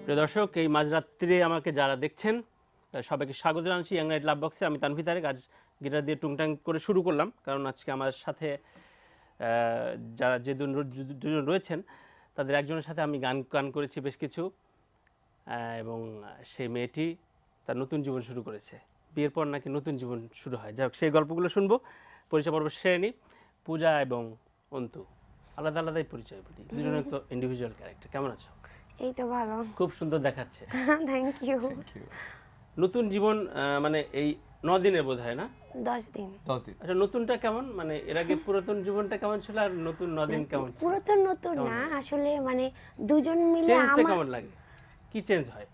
প্রিয় দর্শক, এই মাঝরাত্রিরে আমাকে যারা দেখছেন সবাইকে স্বাগত জানাচ্ছি ইয়াং নাইট লাভ বক্সে। আমি তানভীর তারেক। আজ গিটার দিয়ে টুংটাং করে শুরু করলাম, কারণ আজকে আমার সাথে যারা যে দুজন রয়েছেন তাদের একজনের সাথে আমি গান করেছি বেশ কিছু, এবং সেই মেয়েটি তার নতুন জীবন শুরু করেছে। বিয়ের পর নাকি নতুন জীবন শুরু হয়। যাই হোক, সেই গল্পগুলো শুনবো। পরিচয় পর্ব সেরে নিই। পূজা এবং অন্তু আলাদা আলাদাই পরিচয় বলি, দুজনের তো ইন্ডিভিজুয়াল ক্যারেক্টার। কেমন আছো? এই তো ভালো। খুব সুন্দর দেখাচ্ছে। Thank you. নতুন জীবন মানে এই 9 দিনের বোধ হয় না? 10 দিন। আচ্ছা, নতুনটা কেমন? মানে এর আগে পুরাতন জীবনটা কেমন ছিল আর নতুন 9 দিন কেমন ছিল? পুরাতন নতুন না, আসলে মানে দুজন মিলে চেঞ্জটা কেমন লাগে? কি চেঞ্জ হয়?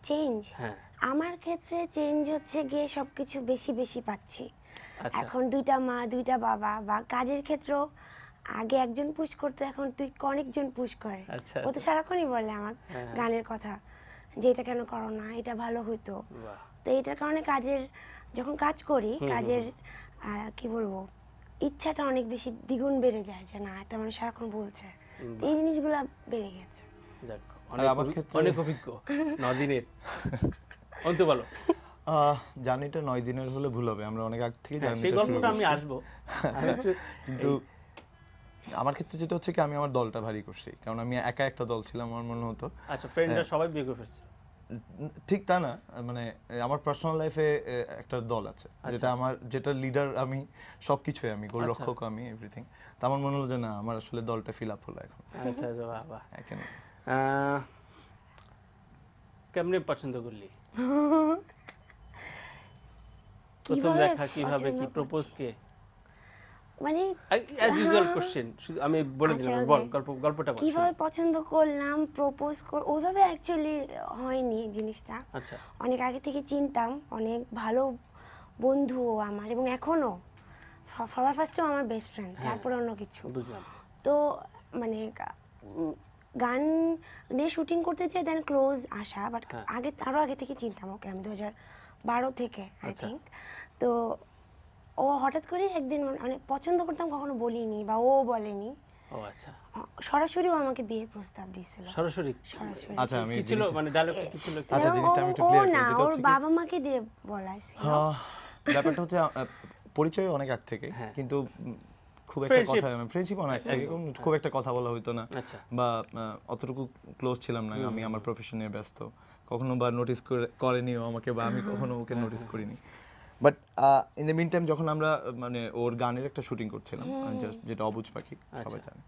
চেঞ্জ হ্যাঁ, আমার ক্ষেত্রে চেঞ্জ হচ্ছে গিয়ে সবকিছু বেশি বেশি পাচ্ছি। আচ্ছা। এখন দুইটা মা দুইটা বাবা, বা কাজের ক্ষেত্রেও আগে একজন পুশ করতো, এখন তুই অনেকজন পুশ করে। আচ্ছা, ও তো সারাক্ষণই বলে আমার হ্যাঁ। গানের কথা, যে এটা কেন করো না, এটা ভালো হইতো। বাহ। তো এটার কারণে কাজের, যখন কাজ করি কাজের কি বলবো, ইচ্ছাটা অনেক বেশি দ্বিগুণ বেড়ে যায়, যে না এটা মানে সারাক্ষণ বলছে। তো এই জিনিসগুলো বেড়ে গেছে। যাক, আমার ক্ষেত্রে অনেক অভিজ্ঞ 9 দিনের। অন্তু বলো। জার্নিটা 9 দিনের হলে ভুল হবে, আমরা অনেক আগ থেকে সেই জার্নিটা শুরু গল্পটা আমি করছি। আসবো। কিন্তু আমার ক্ষেত্রে যেটা হচ্ছে কি, আমি আমার দলটা ভারী করছি, কারণ আমি একা একটা দল ছিলাম, আমার মনে হতো। আচ্ছা, ফ্রেন্ডরা সবাই বিয়ে করে ফেলছে? ঠিক তা না, মানে আমার পার্সোনাল লাইফে একটা দল আছে, যেটা লিডার আমি, সবকিছুই আমি, গোলরক্ষক আমি, এভরিথিং। তো আমার মনে হলো যে না, আমার আসলে দলটা ফিল আপ হলো এখন। আচ্ছা, বাহ বাহ। এখন কেমনে পছন্দ করলি? প্রথম দেখা কিভাবে, কি প্রপোজ কে? মানে অ্যাজ ইউজুয়াল কোশ্চেন, শুধু আমি বলে আচ্ছা, দিলাম। বল, গল্পটা বল। কিভাবে পছন্দ করলাম, প্রপোজ ওইভাবে অ্যাকচুয়ালি হয়নি জিনিসটা। আচ্ছা, অনেক আগে থেকে চিনতাম, অনেক ভালো বন্ধু আমার, এবং এখনো সবার ফার্স্টেও আমার বেস্ট ফ্রেন্ড, তারপর অন্য কিছু। বুঝলাম। তো মানে গান নিয়ে শুটিং করতে চাই, দেন ক্লোজ আসা, বাট আরো আগে থেকে চিনতাম ওকে আমি 2012 থেকে আই থিঙ্ক। তো ও হঠাৎ করে একদিন অনেক পছন্দ করতাম, কখনো বলিনি বা ও বলেনি। ও আচ্ছা, সরাসরি ও আমাকে বিয়ের প্রস্তাব দিয়েছিল। সরাসরি? সরাসরি। আচ্ছা, আমি কি ছিল মানে ডায়লগটা কি ছিল? আচ্ছা, জিনিসটা আমি একটু ক্লিয়ার করি, যেটা ওর হচ্ছে কি, বাবা মাকে দিয়ে বলাইছিল। ব্যাপারটা হচ্ছে পরিচয় অনেক আগ থেকে, কিন্তু খুব একটা কথা, ফ্রেন্ডশিপ অনেক থেকে, খুব একটা কথা বলা হইতো না, বা অতটুকু ক্লোজ ছিলাম না। আমি আমার প্রফেশন নিয়ে ব্যস্ত, কখনো বা নোটিস করেনিও আমাকে, বা আমি কখনো ওকে নোটিস করিনি। But in the mean time, যখন আমরা মানে ওর গানের একটা শুটিং করছিলাম, যেটা অবুঝ পাখি, সবাই জানে,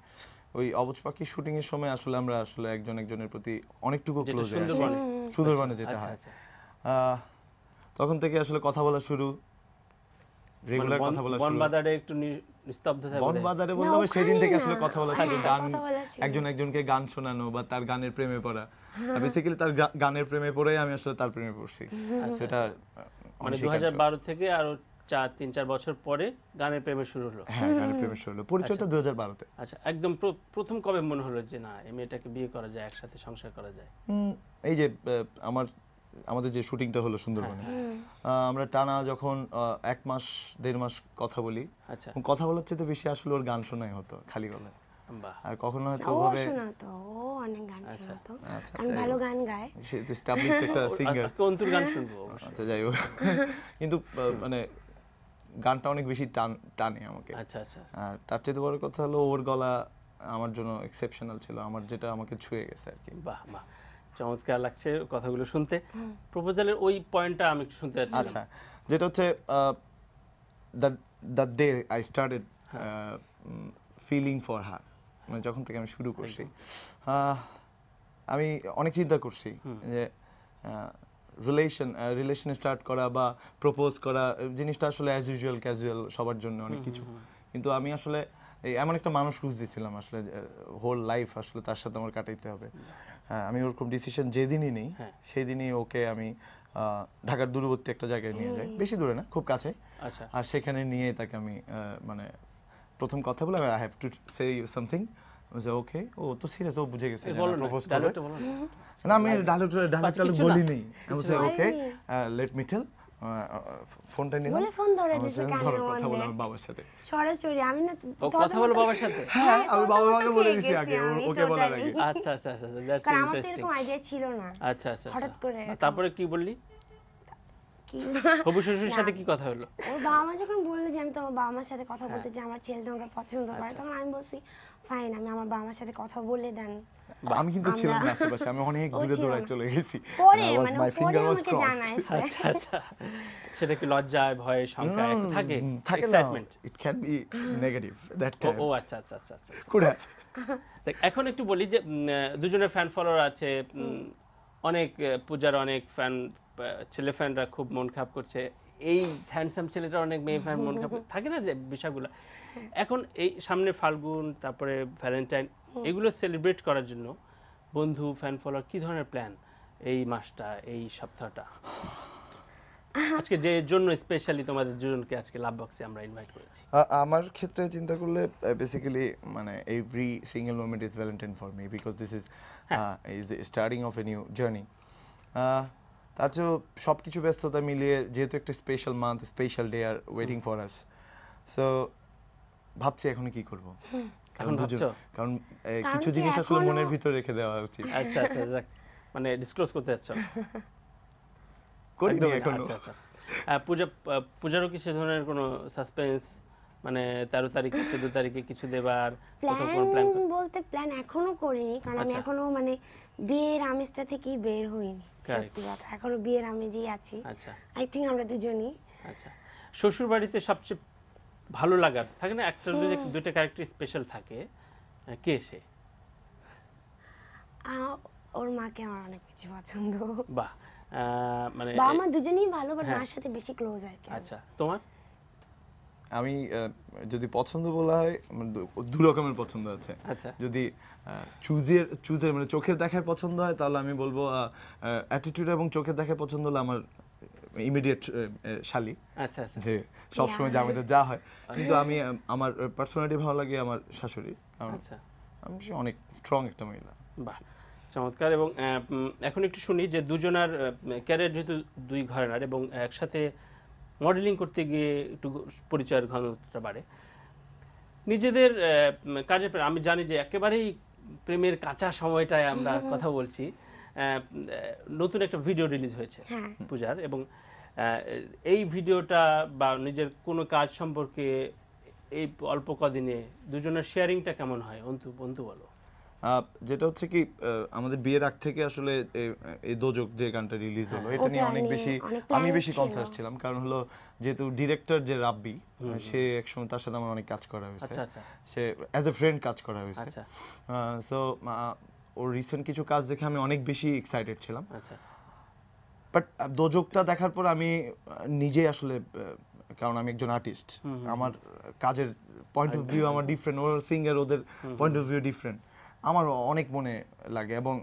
ওই অবুঝ পাখি শুটিং এর সময় আসলে আমরা একজন একজনের প্রতি অনেকটুকু ক্লোজ হয়ে আসি। সুন্দরবনে যেটা হয়, তখন থেকে আসলে কথা বলা শুরু, রেগুলার কথা বলা শুরু। বনবাদারে একটু নিস্তব্ধতা, বনবাদারে বলতে হবে, সেদিন থেকে আসলে কথা বলা শুরু, গান, একজন একজনকে গান শোনানো, বা তার গানের প্রেমে পড়া। বেসিক্যালি তার গানের প্রেমে পড়ে আমি আসলে তার প্রেমে পড়ছি। সেটা মানে 2012 থেকে আরো 3-4 বছর পরে গানের প্রেমে শুরু হলো। হ্যাঁ, গানের প্রেমে শুরু হলো, পরিচয়টা 2012 তে। আচ্ছা, একদম প্রথম কবে মনে হলো যে না, এই মেয়েটাকে বিয়ে করা যায়, একসাথে সংসার করা যায়? এই যে আমাদের যে শুটিংটা হলো সুন্দরবনে, আমরা টানা যখন 1 মাস 1.5 মাস কথা বলি, কথা বলার চেয়ে বেশি আসলে ওর গান শোনাই হতো খালি গলায়। আর কখনো হয়তো ওভাবে শোনাতো, ও অনেক গান শোনাতো, কারণ ভালো গান গায়, সে এস্টাবলিশড একটা সিঙ্গার। আজকে অন্তুর গান শুনবো। আচ্ছা, যাই হোক, কিন্তু মানে গানটা অনেক বেশি টানে আমাকে। আচ্ছা আচ্ছা। আর তার চেয়ে বড় কথা হলো, ওর গলা আমার জন্য এক্সেপশনাল ছিল, আমার যেটা আমাকে ছুঁয়ে গেছে আর কি। বাহ বাহ, চমৎকার লাগছে কথাগুলো শুনতে। প্রপোজালের ওই পয়েন্টটা আমি একটু শুনতে চাচ্ছি। আচ্ছা, যেটা হচ্ছে the day I started feeling for her, মানে যখন থেকে আমি শুরু করছি, আমি অনেক চিন্তা করছি যে রিলেশন স্টার্ট করা বা প্রপোজ করা জিনিসটা আসলে অ্যাজ ইউজুয়াল ক্যাজুয়াল সবার জন্য অনেক কিছু, কিন্তু আমি আসলে এমন একটা মানুষ খুঁজতেছিলাম আসলে, হোল লাইফ আসলে তার সাথে আমার কাটাইতে হবে। হ্যাঁ, আমি ওরকম ডিসিশন যেদিনই নিই, সেই দিনই ওকে আমি ঢাকার দূরবর্তী একটা জায়গায় নিয়ে যাই, বেশি দূরে না, খুব কাছে। আর সেখানে নিয়ে তাকে আমি মানে প্রথম কথা বলে, I have to say something, okay, ও তো সিরিয়াস, ও বুঝে গেছে প্রপোজ করবে না। আমি ডায়লগটা বলিনি, আমি বলছি ওকে, লেট মি টেল, ফোনটা নিলাম বলে ফোন ধরে আমার দিছে সাথে কানে ধরো, কথা বলো মধ্যে। আমার বাবার সাথে। সরাসরি আমি না ও কথা বলো বাবার সাথে? হ্যাঁ আমি কথা বাবাকে বলতে বলে পেরে দিছি গেছি আগে, আমি ওকে বলার totally। আগে। আচ্ছা আচ্ছা আচ্ছা, দ্যাটস কারণ আমার তো ইন্টারেস্টিং। এরকম আইডিয়া ছিল না আচ্ছা আচ্ছা হঠাৎ আচ্ছা। করে এরকম। তারপরে কি বললি? কি হবু শ্বশুরের সাথে কি কথা হলো? ওর বাবা মা যখন বললো যে আমি তোমার বাবা মার সাথে কথা হ্যাঁ। বলতে চাই, আমার ছেলে তোমাকে পছন্দ আচ্ছা। করে, তখন আমি বলছি ফাইন, আমি আমার বাবা মার সাথে কথা বলে দেন। আমি কিন্তু ছিলাম না আশেপাশে, আমি অনেক ও দূরে ছিল দৌড়ায় না। চলে গেছি। পরে And I was- মানে my ও পরে finger was আমাকে crossed. জানাইছে। আচ্ছা আচ্ছা, সেটা কি লজ্জায় ভয়ে শঙ্কা থাকে? থাকে না, excitement? it can be negative that ও time, ও আচ্ছা আচ্ছা আচ্ছা আচ্ছা। could have. দেখ, এখন একটু বলি যে দুজনের ফ্যান ফলোয়ার আছে, অনেক পূজার অনেক ফ্যান, ছেলে ফ্যানরা খুব মন খারাপ করছে, এই হ্যান্ডসাম ছেলেটা অনেক মেয়ে ফ্যান মন খারাপ থাকে না যে বিষয়গুলো। এখন এই সামনে ফাল্গুন, তারপরে ভ্যালেন্টাইন, এগুলো সেলিব্রেট করার জন্য বন্ধু ফ্যান ফলোয়ার কি ধরনের প্ল্যান এই মাসটা, এই সপ্তাহটা? আজকে যে জন্য স্পেশালি তোমাদের দুজনকে আজকে লাভ বক্সে আমরা ইনভাইট করেছি। আমার ক্ষেত্রে চিন্তা করলে বেসিক্যালি মানে every single moment is Valentine for me because this is starting of a new journey. তার চেয়েও সব কিছু ব্যস্ততা মিলিয়ে যেহেতু একটা special month, special day R waiting for us, so ভাবছি এখন কি করব। এখন ভাবছো? কারণ কারণ কিছু কি জিনিস আসলে এখনো- মনের ভিতরে রেখে দেওয়া উচিত। আচ্ছা আচ্ছা, যাক, মানে ডিসক্লোজ করতে যাচ্ছ? করিনি একদমই না, এখনো। আচ্ছা আচ্ছা। পূজারও কি সে ধরনের কোনো সাসপেন্স, মানে 13 তারিখে 14 তারিখে কিছু দেবার কোথাও কোনো প্ল্যান? প্ল্যান বলতে প্ল্যান এখনো করিনি, কারণ আমি আচ্ছা। এখনো মানে বিয়ের আমেজটা থেকেই বের হইনি। Correct. সত্যি কথা, এখনো বিয়ের আমেজেই আছি। আচ্ছা আই থিঙ্ক আমরা দুজনই। আচ্ছা। শ্বশুর বাড়িতে সবচেয়ে ভালো লাগার থাকে না, একটা দুইটা ক্যারেক্টার স্পেশাল থাকে, কে সে? ওর মাকে আমার অনেক বেশি পছন্দ। বাহ, মানে বাবা মা দুজনেই ভালো, বাট হ্যাঁ। মার সাথে বেশি ক্লোজ আর কি। আচ্ছা, তোমার? আমি যদি পছন্দ বলা হয় আমার দু রকমের পছন্দ আছে। আচ্ছা যদি চুজের মানে চোখের দেখায় পছন্দ হয় তাহলে আমি বলবো অ্যাটিটিউড এবং চোখের দেখায় পছন্দ হলো আমার ইমিডিয়েট শালি, আচ্ছা আচ্ছা যে সবসময় যা আমাদের যা হয়। কিন্তু আমি আমার পার্সোনালিটি ভালো লাগে আমার শাশুড়ি, কারণ আচ্ছা, আমি সে অনেক স্ট্রং একটা মহিলা। বাহ, চমৎকার। এবং এখন একটু শুনি যে দুজনার ক্যারিয়ার যেহেতু দুই ঘরানার এবং একসাথে মডেলিং করতে গিয়ে একটু পরিচয়ের ঘনত্বটা বাড়ে, নিজেদের কাজের পরে আমি জানি যে একেবারেই প্রেমের কাঁচা সময়টায় আমরা কথা বলছি, নতুন একটা ভিডিও রিলিজ হয়েছে হ্যাঁ। পূজার, এবং এই ভিডিওটা বা নিজের কোনো কাজ সম্পর্কে এই অল্প কদিনে দুজনের শেয়ারিংটা কেমন হয়? বন্ধু বলো। যেটা হচ্ছে কি আমাদের বিয়ের আগ থেকে আসলে এই দোজক যে গানটা রিলিজ হলো এটা নিয়ে ওটা অনেক নিয়ে বেশি অনেক আমি plan বেশি ছিল। কনসার্ন ছিলাম, কারণ হলো যেহেতু ডিরেক্টর যে রাব্বি সে একসময় তার সাথে আমার অনেক কাজ করা হয়েছে, আচ্ছা আচ্ছা সে অ্যাজ এ ফ্রেন্ড কাজ করা হয়েছে। আচ্ছা সো ওর রিসেন্ট কিছু কাজ দেখে আমি অনেক বেশি এক্সাইটেড ছিলাম। আচ্ছা বাট দোজকটা দেখার পর আমি নিজে আসলে কারণ আমি একজন আর্টিস্ট, আমার কাজের পয়েন্ট অফ ভিউ আমার ডিফারেন্ট, ওর সিঙ্গার, ওদের পয়েন্ট অফ ভিউ ডিফারেন্ট, আমার অনেক মনে লাগে। এবং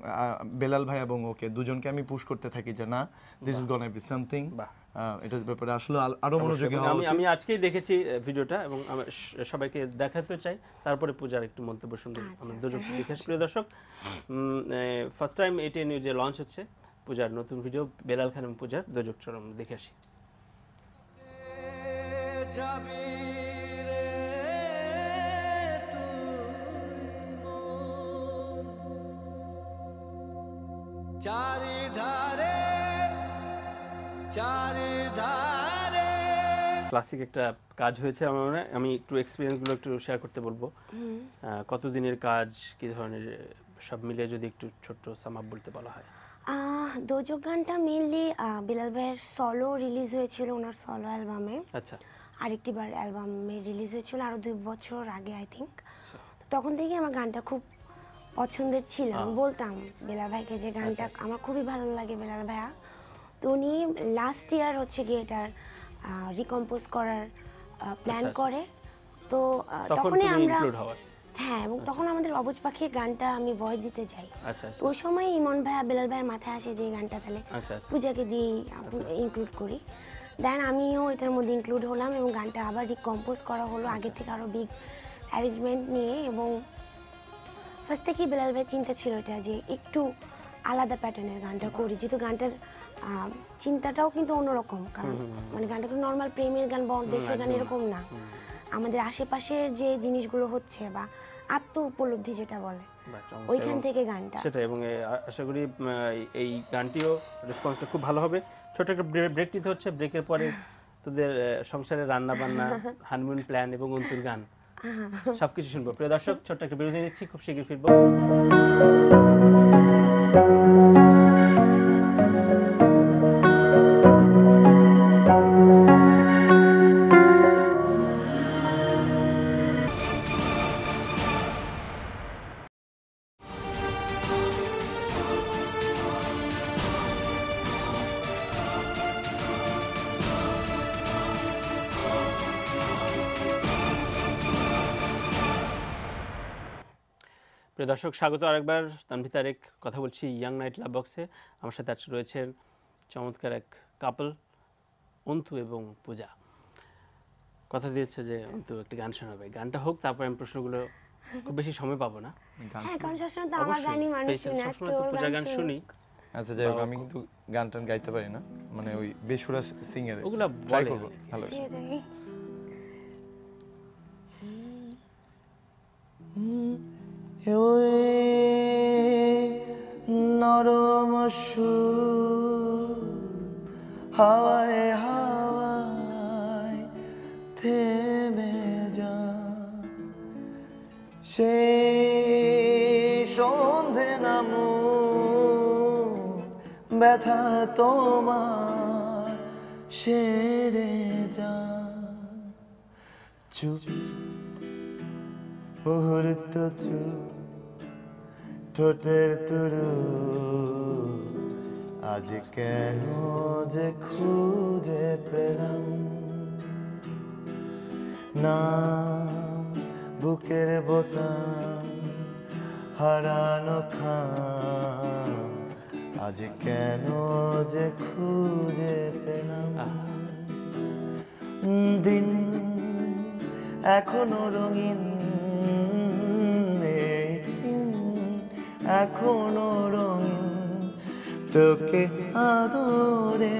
বেলাল ভাই এবং ওকে দুজনকে আমি পুশ করতে থাকি যে না, this is gonna be something, বাহ। এটার ব্যাপারে আসলে আরো মনোযোগী এবং হওয়া আমি উচিত। আমি আজকেই দেখেছি ভিডিওটা, এবং আমি সবাইকে দেখাতে চাই, তারপরে পূজার একটু মন্তব্য শুনবো আমরা দুজন দেখে। প্রিয় দর্শক, ফার্স্ট টাইম এটি নিউজে লঞ্চ হচ্ছে পূজার নতুন ভিডিও, বেলাল খান এবং পূজার দোজক চলো আমরা দেখে আসি। ক্লাসিক একটা কাজ হয়েছে আমার মনে হয়, আমি একটু এক্সপিরিয়েন্সগুলো একটু শেয়ার করতে বলবো। কতদিনের কাজ, কি ধরনের, সব মিলিয়ে যদি একটু ছোট্ট সাম আপ বলতে বলা হয়। দোজক গানটা মেনলি বিলাল ভাইয়ের সলো রিলিজ হয়েছিল, ওনার সলো অ্যালবামে। আচ্ছা আরেকটি বার অ্যালবামে রিলিজ হয়েছিল আরো 2 বছর আগে আই থিঙ্ক। তখন থেকে আমার গানটা খুব পছন্দের ছিল, আমি বলতাম বেলাল ভাইকে যে গানটা আমার খুবই ভালো লাগে বেলাল ভাইয়া। তো উনি লাস্ট ইয়ার হচ্ছে গিয়ে এটার রিকম্পোজ করার প্ল্যান করে, তো তখনই আমরা হ্যাঁ, এবং তখন আমাদের অবুজ পাখির গানটা আমি ভয়েস দিতে যাই। আচ্ছা তো ওই সময় ইমন ভাইয়া বেলাল ভাইয়ের মাথায় আসে যে এই গানটা তাহলে পূজাকে দিয়ে ইনক্লুড করি। দেন আমিও এটার মধ্যে ইনক্লুড হলাম এবং গানটা আবার রিকম্পোজ করা হলো আগে থেকে আরও বিগ অ্যারেঞ্জমেন্ট নিয়ে। এবং ফার্স্ট থেকেই বেলাল ভাই চিন্তা ছিল এটা যে একটু আলাদা প্যাটার্নের গানটা করি, যেহেতু গানটার চিন্তাটাও কিন্তু অন্যরকম। কারণ মানে গানটা কিন্তু নর্মাল প্রেমের গান বা দেশের গান এরকম না, আমাদের আশেপাশের যে জিনিসগুলো হচ্ছে বা আত্ম উপলব্ধি যেটা বলে ওইখান থেকে গানটা সেটা। এবং আশা করি এই গানটিও রেসপন্সটা খুব ভালো হবে। ছোট একটা ব্রেক নিতে হচ্ছে, ব্রেকের পরে তোদের সংসারে রান্না বান্না, হানিমুন প্ল্যান এবং অন্তুর গান সবকিছু শুনবো। প্রিয় দর্শক, ছোট্ট একটা বিরতি নিচ্ছি, খুব শীঘ্রই ফিরবো। প্রিয় দর্শক, স্বাগত আরেকবার। তানভীর তারেক কথা বলছি ইয়াং নাইট লাভ বক্সে। আমার সাথে আজ রয়েছেন চমৎকার এক কাপল, অন্তু এবং পূজা। কথা দিয়েছে যে অন্তু একটি গান শোনাবে, গানটা হোক, তারপর আমি প্রশ্নগুলো খুব বেশি সময় পাবো না। হ্যাঁ, কারণ সবসময় তো আমার গানই মানুষ শুনে, আজকে ওর পূজার গান শুনি। আচ্ছা যাই হোক, আমি কিন্তু গান টান গাইতে পারি না, মানে ওই বেসুরা সিঙ্গার ওগুলা ট্রাই বলে করবো ভালো। নরম সুর হাওয়ায় হাওয়ায় থেমে যা, সেই সন্ধে নামো ব্যথা তোমার সেরে যা, চুপ মুহূর্ত চুপ ঠোঁটের তুরু, আজ কেন যে খুঁজে পেলাম নাম বুকের বোতাম হারানো খাম, আজ কেন যে খুঁজে পেলাম। দিন এখনো রঙিন, এখনো রঙিন, তোকে আদরে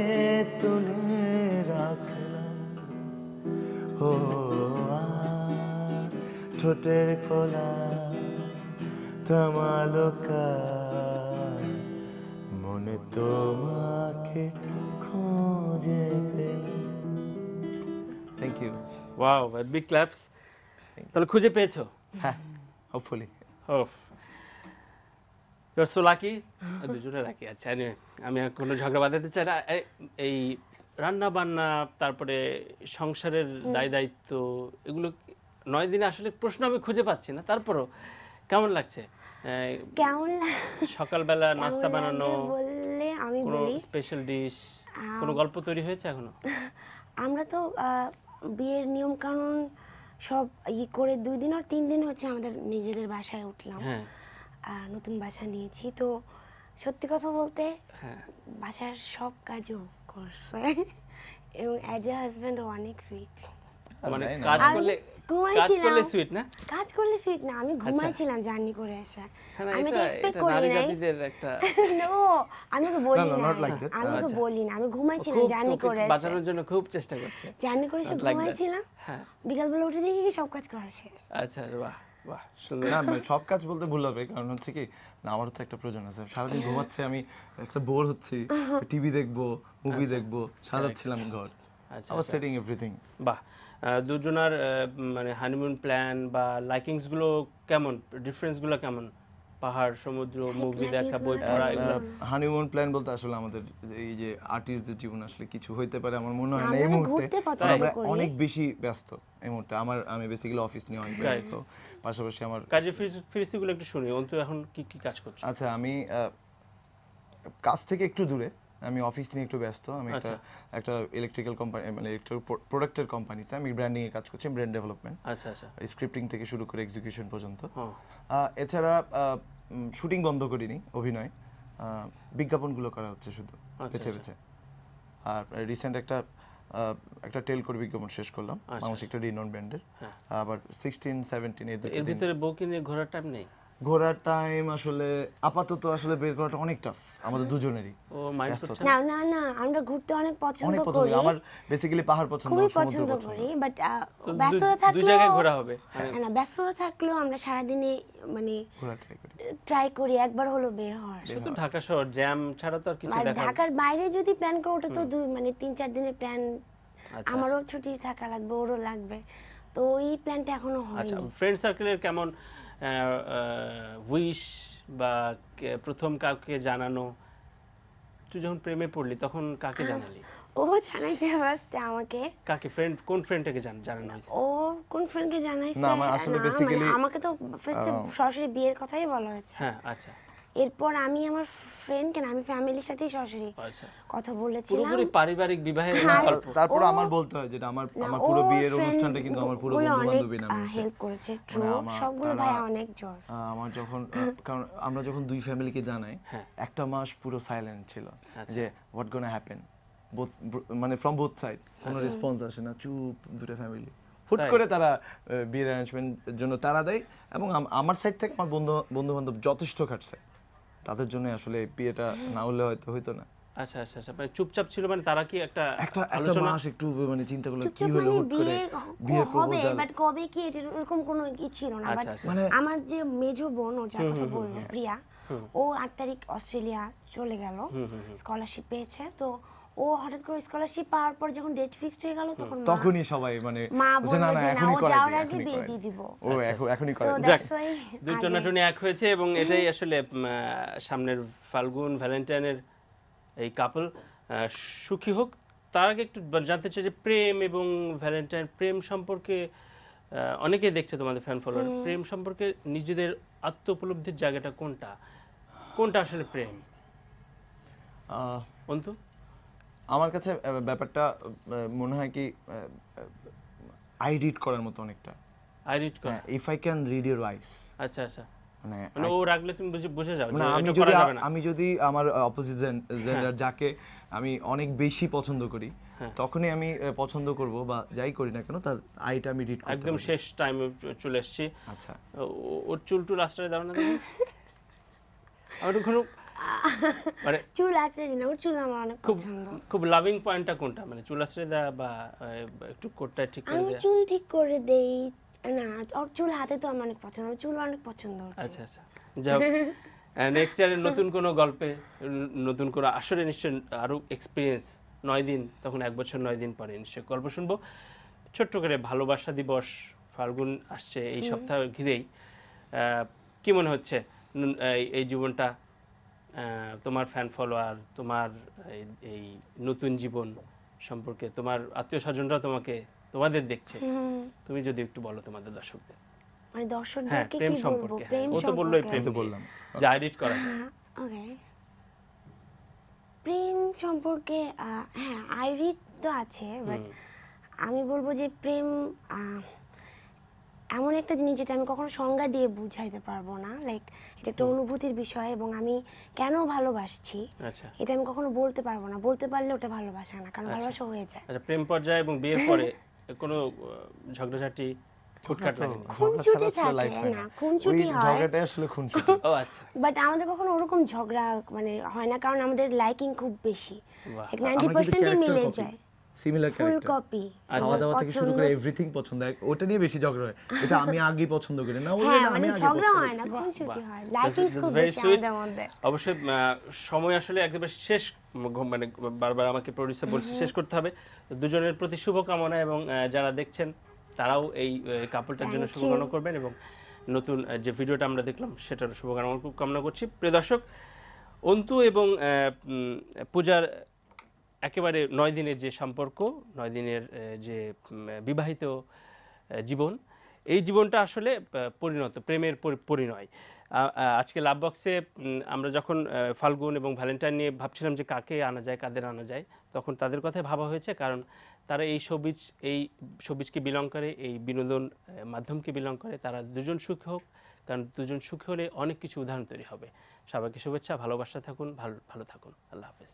তুলে রাখলাম। ও ঠোঁটের কোলা থামালো কার, মনে তোমাকে খুঁজে পেলাম। Thank you. Wow, big claps. তাহলে খুঁজে পেয়েছো? হ্যাঁ, hopefully. Oh, you are so lucky. দুজনে লাকি। আচ্ছা, আমি আর কোনো ঝগড়া বাঁধাতে চাই না। এই রান্না বান্না, তারপরে সংসারের দায় দায়িত্ব, এগুলো 9 দিনে আসলে প্রশ্ন আমি খুঁজে পাচ্ছি না। তারপরও কেমন লাগছে? কেমন সকালবেলা নাস্তা বানানো, বললে আমি কোনো বলি স্পেশাল ডিশ, কোনো গল্প তৈরি হয়েছে এখনো? আমরা তো বিয়ের নিয়ম কানুন সব করে 2 দিন আর 3 দিন হচ্ছে আমাদের নিজেদের বাসায় উঠলাম। হ্যাঁ, নতুন বাসা নিয়েছি তো সত্যি কথা বলতে হ্যাঁ, বাসার সব কাজও করছে এবং অ্যাজ এ হাজব্যান্ড অনেক সুইট। মানে কাজ করলে সুইট না? কাজ করলে সুইট না, আমি ঘুমাইছিলাম জার্নি করে এসে। আমি তো এক্সপেক্ট করি নারী নাই। জাতিদের একটা নো, আমি তো বলি না, আমি তো বলি না, আমি ঘুমাইছিলাম জার্নি করে এসে। বাঁচানোর জন্য খুব চেষ্টা করছে। জার্নি করে এসে ঘুমাইছিলাম, হ্যাঁ, বিকালবেলা উঠে দেখি কি সব কাজ করা শেষ। আচ্ছা, বাহ বাহ, সুন্দর। না সব কাজ বলতে ভুল হবে, কারণ হচ্ছে কি না, আমারও তো একটা প্রয়োজন আছে। সারাদিন ঘুমাচ্ছে, আমি একটা বোর হচ্ছি, টিভি দেখবো, মুভি দেখবো, সাজাচ্ছিলাম ঘর, আবার সেটিং এভরিথিং। বাহ, দুজনার মানে হানিমুন প্ল্যান বা লাইকিংস গুলো কেমন, ডিফারেন্স গুলো কেমন? পাহাড়, সমুদ্র, মুভি দেখা, বই পড়া, এগুলো। হানিমুন প্ল্যান বলতে আসলে আমাদের এই যে আর্টিস্টদের জীবন আসলে কিছু হইতে পারে আমার মনে হয় না এই মুহূর্তে। আমরা অনেক বেশি ব্যস্ত এই মুহূর্তে। আমি বেসিক্যালি অফিস নিয়ে অনেক ব্যস্ত, পাশাপাশি আমার কাজের ফিরিস্তিগুলো একটু শুনি। অন্তু এখন কি কি কাজ করছো? আচ্ছা, আমি কাজ থেকে একটু দূরে, আমি অফিস নিয়ে একটু ব্যস্ত। আমি একটা ইলেকট্রিক্যাল কোম্পানি, মানে ইলেকট্রিক প্রোডাক্টের কোম্পানিতে আমি ব্র্যান্ডিং এ কাজ করছি, ব্র্যান্ড ডেভেলপমেন্ট। আচ্ছা আচ্ছা, স্ক্রিপ্টিং থেকে শুরু করে এক্সিকিউশন পর্যন্ত। এছাড়া শুটিং বন্ধ করিনি, অভিনয়, বিজ্ঞাপনগুলো করা হচ্ছে শুধু বেছে বেছে। আর রিসেন্ট একটা টেলকোর বিজ্ঞাপন শেষ করলাম, বাংলাদেশ একটা রিনোন ব্র্যান্ডের। আবার 16, 17 এর ভিতরে বউকে নিয়ে ঘোরার টাইম নেই? ঘোরার টাইম আসলে আপাতত আসলে বের করাটা অনেক টাফ আমাদের দুজনেরই। ও মাইন্ড করছে না না না, আমরা ঘুরতে অনেক পছন্দ অনেক পছন্দ করি, আমার বেসিক্যালি পাহাড় পছন্দ, খুবই সমুদ্র পছন্দ পছন্দ। করি, বাট তো ব্যস্ততা দুই থাকলেও জায়গায় ঘোরা হবে না ব্যস্ততা থাকলেও আমরা সারাদিনে মানে ঘোরা ট্রাই করি। ট্রাই করি একবার হলো বের হওয়ার। শুধু ঢাকা শহর জ্যাম ছাড়া তো আর কিছু আর দেখা ঢাকার বাইরে যদি প্ল্যান করো ওটা তো মানে 3-4 দিনের প্ল্যান, আচ্ছা, আমারও ছুটি থাকা লাগবে, ওরও লাগবে, তো ওই প্ল্যানটা এখনো আচ্ছা হয়নি। ফ্রেন্ড সার্কেলের কেমন উইশ বা প্রথম কাউকে জানানো, তুই যখন প্রেমে পড়লি তখন কাকে জানালি? ও জানাইছে ফার্স্ট আমাকে। কাকে ফ্রেন্ড, কোন ফ্রেন্ডটাকে জানানো হয়েছে? ও কোন ফ্রেন্ডকে জানাইছে? না, আমার আসলে না, basically- মানে আমাকে তো ফার্স্টে সরাসরি বিয়ের কথাই বলা হয়েছে। হ্যাঁ আচ্ছা এরপর আমি আমার ফ্রেন্ড কেন, আমি ফ্যামিলির সাথেই সরাসরি আচ্ছা কথা বলেছিলাম। পুরোপুরি পারিবারিক বিবাহের হ্যাঁ, গল্প। তারপর ও- আমার বলতে হয় যেটা আমার না, পুরো ও বিয়ের friend অনুষ্ঠানটা কিন্তু আমার পুরো গুলো বন্ধু অনেক বান্ধবী নামে হয়েছে। হেল্প করেছে, ট্রু আমার- সবগুলো তারা- ভাই অনেক জোস। আমার যখন কারণ আমরা যখন দুই ফ্যামিলিকে জানাই হ্যাঁ। একটা মাস পুরো সাইলেন্ট ছিল আচ্ছা। যে হোয়াট গোনা হ্যাপেন, মানে ফ্রম বোথ সাইড কোনো রেসপন্স আসে না, চুপ দুটো ফ্যামিলি। হুট তাই? করে তারা বিয়ের অ্যারেঞ্জমেন্টের জন্য তারা দেয় এবং আমার সাইড থেকে আমার বন্ধু বান্ধব যথেষ্ট খাটছে, তাদের জন্য আসলে এই বিয়েটা না হলে হয়তো হইতো না। আচ্ছা আচ্ছা আচ্ছা মানে চুপচাপ ছিল, মানে তারা কি একটা একটা আলোচনা? মাস একটু মানে চিন্তা করলো কি চুপচাপ হলো, মানে হুট করে বিয়ে হবে, প্রপোজাল। বাট কবে কি এরকম কোনো ই ছিল না। আচ্ছা, বাট আচ্ছা, মানে- আমার যে মেজো বোন, ও যার কথা বলবো প্রিয়া, ও 8 তারিখ অস্ট্রেলিয়া চলে গেল, স্কলারশিপ পেয়েছে, তো ও হঠাৎ করে স্কলারশিপ পাওয়ার পর যখন ডেট ফিক্সড হয়ে গেল তখন তখনই সবাই মানে মা যে না বলল না যে না, এখনই ও করে যাওয়ার দিই, আগে এখনই বিয়ে করে দিয়ে দিই। দিব। ও এখনই করে তো দিই। যাক, that's why দুই আগে- টনাটনি এক হয়েছে এবং এটাই আসলে সামনের ফাল্গুন ভ্যালেন্টাইনের এই কাপল সুখী হোক। তার আগে একটু জানতে চাই যে প্রেম এবং ভ্যালেন্টাইন, প্রেম সম্পর্কে অনেকেই দেখছে তোমাদের ফ্যান ফলোয়ার, প্রেম সম্পর্কে নিজেদের আত্ম উপলব্ধির জায়গাটা কোনটা, কোনটা আসলে প্রেম আহ, অন্তু? আমার কাছে ব্যাপারটা মনে হয় কি আই রিড করার মতো অনেকটা। আই রিড করা, if I can read your eyes, আচ্ছা আচ্ছা মানে মানে ও রাখলে তুমি বুঝে যাও মানে যে আমি এটা যদি করা যাবে না। আমি যদি আমার অপোজিট জেন্ডার যাকে আমি অনেক বেশি পছন্দ করি তখনই আমি পছন্দ করব বা যাই করি না কেন তার আইটা আমি রিড করতে একদম পারি। শেষ টাইমে চলে এসেছি। আচ্ছা ওর চুল টুল আশ্রয় দাও না দেখি। আমার কোনো মানে চুল আঁচড়ে দিন, ওর চুল আমার অনেক খুব পছন্দ। খুব লাভিং পয়েন্টটা কোনটা, মানে চুল আশ্রয় দেওয়া বা একটু কোটটা ঠিক করে আমি দেওয়া? চুল ঠিক করে দেই না, ওর চুল হাতে তো আমার অনেক পছন্দ, আমার চুল অনেক পছন্দ ওর চুল। আচ্ছা আচ্ছা যাই নেক্সট ইয়ারের নতুন কোনো গল্পে নতুন কোনো আসলে নিশ্চয় আরও এক্সপিরিয়েন্স 9 দিন, তখন 1 বছর 9 দিন পরে নিশ্চয়ই গল্প শুনবো। ছোট্ট করে ভালোবাসা দিবস ফাল্গুন আসছে এই সপ্তাহ ঘিরেই, কি মনে হচ্ছে এই জীবনটা, তোমার ফ্যান ফলোয়ার, তোমার এই নতুন জীবন সম্পর্কে, তোমার আত্মীয় স্বজনরা তোমাদের দেখছে, তুমি যদি একটু বলো তোমাদের দর্শকদের। মানে হ্যাঁ দর্শকদেরকে প্রেম কি বলবো, সম্পর্কে, প্রেম ও তো বললোই সম্পর্কে? প্রেম আমি তো বললাম। যা এডিট করা যায়। ওকে, প্রেম সম্পর্কে হ্যাঁ আই রিড তো আছে, বাট আমি বলবো যে প্রেম এমন একটা জিনিস যেটা আমি কখনো সংজ্ঞা দিয়ে বুঝাইতে পারবো না, লাইক এটা একটা অনুভূতির বিষয় এবং আমি কেন ভালোবাসছি আচ্ছা এটা আমি কখনো বলতে পারবো না, বলতে পারলে ওটা ভালোবাসা না, কারণ ভালোবাসা হয়ে যায়। আচ্ছা প্রেম পর্যায়ে এবং বিয়ের পরে কোনো ঝগড়াঝাটি ফুটকাট লাগেনি? খুনসুটি ঝগড়া ছাড়া আসলে থাকে, life হয় না, না। খুনসুটি ওই হয়। ঝগড়াটাই আসলে খুনসুটি। ও আচ্ছা বাট আমাদের কখনো ওরকম ঝগড়া মানে হয় না, কারণ আমাদের লাইকিং খুব বেশি, বাহ। 90% মিলে যায়, সিমিলার ফুল ক্যারেক্টার, কপি। খাওয়া দাওয়া থেকে শুরু করে এভরিথিং পছন্দ, ওটা নিয়ে বেশি ঝগড়া হয়, এটা আমি আগে পছন্দ করি না, ওই হ্যাঁ না মানে আমি আগে ঝগড়া পছন্দ হয় না, খুনসুটি হয়, লাইকিং খুব ভেরি বেশি সুইট। আমাদের মধ্যে। অবশ্যই সময় আসলে একেবারে শেষ, মানে বারবার আমাকে প্রডিউসার বলছে শেষ করতে হবে। তো দুজনের প্রতি শুভকামনা এবং যারা দেখছেন তারাও এই কাপলটার জন্য Thank you. শুভকামনা করবেন এবং নতুন যে ভিডিওটা আমরা দেখলাম সেটার শুভকামনা করছি। প্রিয় দর্শক, অন্তু এবং পূজার একেবারে 9 দিনের যে সম্পর্ক, 9 দিনের যে বিবাহিত জীবন, এই জীবনটা আসলে প্রেমের পরিণয়। আজকে লাভ বক্সে আমরা যখন ফাল্গুন এবং ভ্যালেন্টাইন নিয়ে ভাবছিলাম যে কাকে আনা যায়, কাদের আনা যায়, তখন তাদের কথাই ভাবা হয়েছে, কারণ তারা এই শোবিজকে বিলং করে, এই বিনোদন মাধ্যমকে বিলং করে। তারা দুজন সুখী হোক, কারণ দুজন সুখী হলে অনেক কিছু উদাহরণ তৈরি হবে। সবাইকে শুভেচ্ছা, ভালোবাসা থাকুন, ভালো থাকুন, আল্লাহ হাফেজ।